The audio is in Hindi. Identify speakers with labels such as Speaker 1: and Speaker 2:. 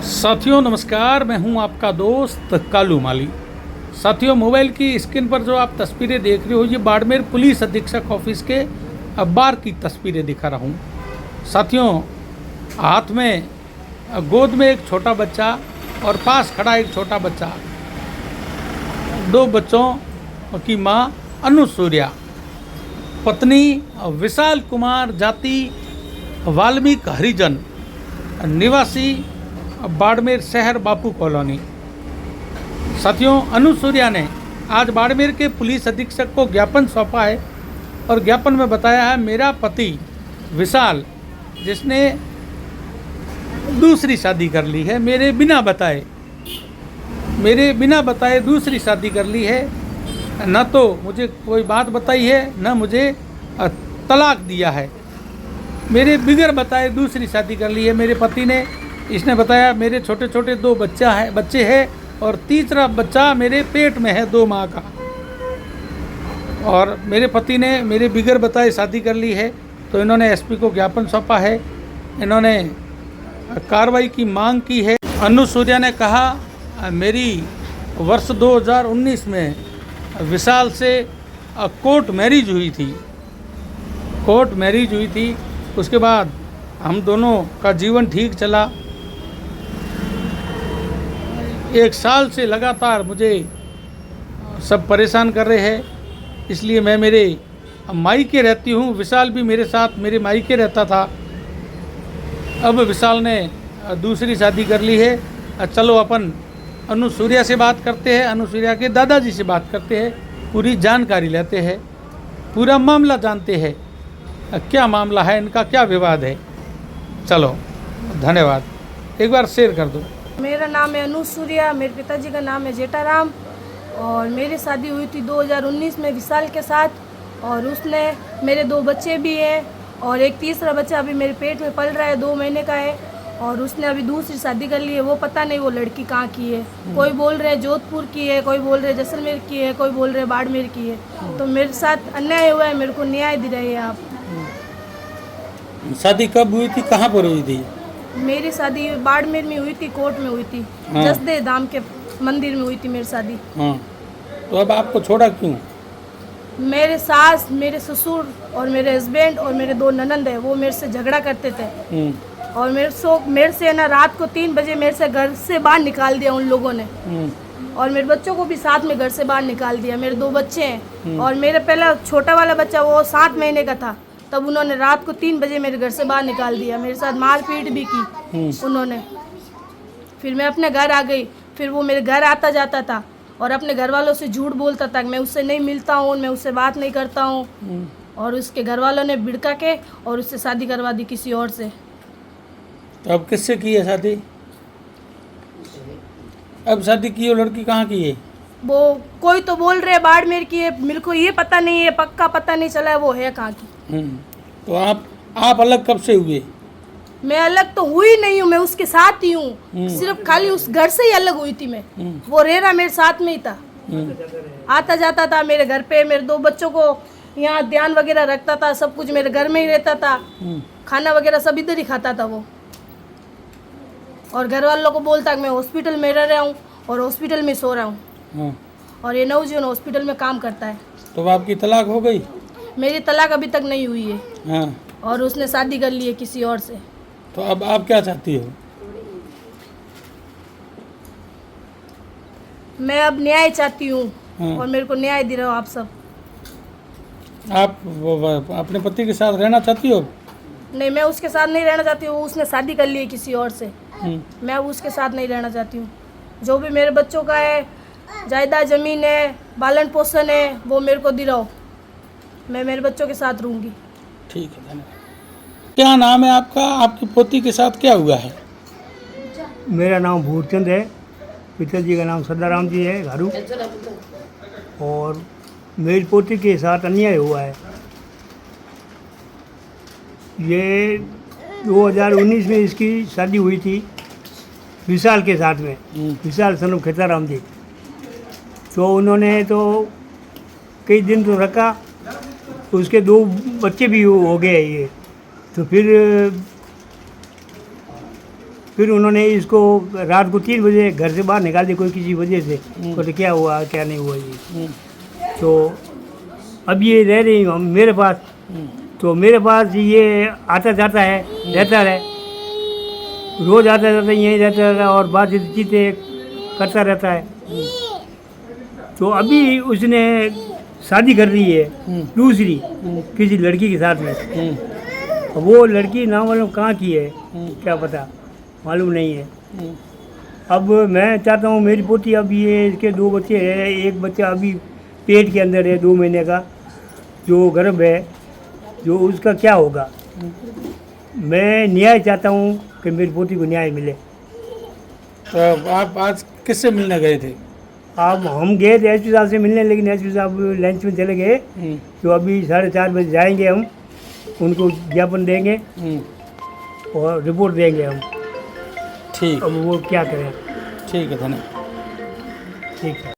Speaker 1: साथियों नमस्कार, मैं हूं आपका दोस्त कालू माली। साथियों, मोबाइल की स्क्रीन पर जो आप तस्वीरें देख रहे हो, ये बाड़मेर पुलिस अधीक्षक ऑफिस के अखबार की तस्वीरें दिखा रहा हूं। साथियों, हाथ में गोद में एक छोटा बच्चा और पास खड़ा एक छोटा बच्चा, दो बच्चों की मां अनुसूर्या, पत्नी विशाल कुमार, जाति वाल्मीकि हरिजन, निवासी बाड़मेर शहर बापू कॉलोनी। साथियों, अनुसूर्या ने आज बाड़मेर के पुलिस अधीक्षक को ज्ञापन सौंपा है और ज्ञापन में बताया है, मेरा पति विशाल, जिसने दूसरी शादी कर ली है, मेरे बिना बताए दूसरी शादी कर ली है, न तो मुझे कोई बात बताई है, न मुझे तलाक दिया है, मेरे बिगैर बताए दूसरी शादी कर ली है मेरे पति ने। इसने बताया मेरे छोटे छोटे दो बच्चे हैं और तीसरा बच्चा मेरे पेट में है 2 माह का, और मेरे पति ने मेरे बिगैर बताए शादी कर ली है। तो इन्होंने एसपी को ज्ञापन सौंपा है, इन्होंने कार्रवाई की मांग की है। अनुसूर्या ने कहा, मेरी वर्ष 2019 में विशाल से कोर्ट मैरिज हुई थी। उसके बाद हम दोनों का जीवन ठीक चला। 1 साल से लगातार मुझे सब परेशान कर रहे हैं, इसलिए मैं मेरे मायके रहती हूँ। विशाल भी मेरे साथ मेरे मायके रहता था। अब विशाल ने दूसरी शादी कर ली है। चलो अपन अनुसूर्या से बात करते हैं, अनुसूर्या के दादाजी से बात करते हैं, पूरी जानकारी लेते हैं, पूरा मामला जानते हैं, क्या मामला है इनका, क्या विवाद है। चलो, धन्यवाद। एक बार शेयर कर दो।
Speaker 2: मेरा नाम है अनुसूर्या, मेरे पिताजी का नाम है जेठाराम, और मेरी शादी हुई थी 2019 में विशाल के साथ, और उसने मेरे 2 बच्चे भी हैं और एक तीसरा बच्चा अभी मेरे पेट में पल रहा है, 2 महीने का है, और उसने अभी दूसरी शादी कर ली है। वो पता नहीं वो लड़की कहाँ की है, कोई बोल रहे जोधपुर की है, कोई बोल रहे जैसलमेर की है, कोई बोल रहे बाड़मेर की है। तो मेरे साथ अन्याय हुआ है, मेरे को न्याय दिलाइए आप।
Speaker 1: शादी कब हुई थी, कहाँ पर हुई थी?
Speaker 2: मेरी शादी बाड़मेर में हुई थी, कोर्ट में हुई थी।
Speaker 1: हाँ।
Speaker 2: जसदेव धाम के मंदिर में हुई थी मेरी शादी।
Speaker 1: हाँ, तो अब आपको छोड़ा क्यों?
Speaker 2: मेरे सास, मेरे ससुर और मेरे हस्बैंड और मेरे 2 ननंद है, वो मेरे से झगड़ा करते थे, और मेरे से ना रात को 3 बजे मेरे से घर से बाहर निकाल दिया उन लोगों ने, और मेरे बच्चों को भी साथ में घर से बाहर निकाल दिया। मेरे 2 बच्चे हैं, और मेरा पहला छोटा वाला बच्चा वो 7 महीने का था, तब उन्होंने रात को 3 बजे मेरे घर से बाहर निकाल दिया। मेरे साथ मारपीट भी की उन्होंने। फिर मैं अपने घर आ गई। फिर वो मेरे घर आता जाता था और अपने घर वालों से झूठ बोलता था कि मैं उससे नहीं मिलता हूँ, मैं उससे बात नहीं करता हूँ, और उसके घर वालों ने भिड़का के और उससे शादी करवा दी किसी और से।
Speaker 1: तो अब किससे की है शादी? अब शादी की वो लड़की कहाँ की है?
Speaker 2: वो कोई तो बोल रहे बाड़मेर की है, मेरे को ये पता नहीं है, पक्का पता नहीं चला है वो है कहाँ की।
Speaker 1: तो आप अलग कब से हुए?
Speaker 2: मैं अलग तो हुई नहीं हूँ, मैं उसके साथ ही हूँ, सिर्फ खाली उस घर से ही अलग हुई थी मैं। वो रेरा मेरे साथ में ही था, आता जाता था मेरे घर पे, मेरे 2 बच्चों को यहाँ ध्यान वगैरह रखता था, सब कुछ मेरे घर में ही रहता था, खाना वगैरह सब इधर ही खाता था वो। और घर वालों को बोलता कि मैं हॉस्पिटल में रह रहा हूँ और हॉस्पिटल में सो रहा हूँ, और ये नवजीवन हॉस्पिटल में काम करता है।
Speaker 1: तो आपकी तलाक हो गई?
Speaker 2: मेरी तलाक अभी तक नहीं हुई है।
Speaker 1: हाँ।
Speaker 2: और उसने शादी कर ली है किसी और से।
Speaker 1: तो अब आप क्या चाहती हो?
Speaker 2: मैं अब न्याय चाहती हूँ।
Speaker 1: हाँ।
Speaker 2: और मेरे को न्याय दे रहे हो आप सब।
Speaker 1: आप अपने पति के साथ रहना चाहती हो?
Speaker 2: नहीं, मैं उसके साथ नहीं रहना चाहती हूँ, उसने शादी कर ली है किसी और से। मैं उसके साथ नहीं रहना चाहती हूँ। जो भी मेरे बच्चों का है, जायदाद ज़मीन है, पालन पोषण है, वो मेरे को दिलाओ, मैं मेरे बच्चों के साथ रहूँगी।
Speaker 1: ठीक है, धन्यवाद। क्या नाम है आपका? आपकी पोती के साथ क्या हुआ है?
Speaker 3: मेरा नाम भूरचंद है, पिताजी का नाम सदाराम जी है घारू, और मेरी पोती के साथ अन्याय हुआ है। ये 2019 में इसकी शादी हुई थी विशाल के साथ में, विशाल सनम खेताराम जी। तो उन्होंने तो कई दिन तो रखा, उसके 2 बच्चे भी हो गए ये। तो फिर फिर उन्होंने इसको रात को 3 बजे घर से बाहर निकाल दिया कोई किसी वजह से। तो क्या हुआ क्या नहीं हुआ ये। तो अब ये रह रही हम मेरे पास, तो मेरे पास ये आता जाता है, रहता है, रोज़ आता जाता यहीं रहता है और बातचीत चीतें करता रहता है। तो अभी उसने शादी कर रही है दूसरी किसी लड़की के साथ में। वो लड़की ना मालूम कहाँ की है, क्या पता, मालूम नहीं है। अब मैं चाहता हूँ मेरी पोती, अब ये इसके 2 बच्चे हैं, एक बच्चा अभी पेट के अंदर है 2 महीने का जो गर्भ है, जो उसका क्या होगा। मैं न्याय चाहता हूँ कि मेरी पोती को न्याय मिले।
Speaker 1: तो आप आज किससे मिलने गए थे?
Speaker 3: अब हम गए थे एसपी साहब से मिलने, लेकिन एसपी साहब लंच में चले गए। तो अभी 4:30 बजे जाएंगे हम, उनको ज्ञापन देंगे और रिपोर्ट देंगे हम।
Speaker 1: ठीक,
Speaker 3: अब वो क्या करें।
Speaker 1: ठीक है, धन्यवाद।
Speaker 3: ठीक है।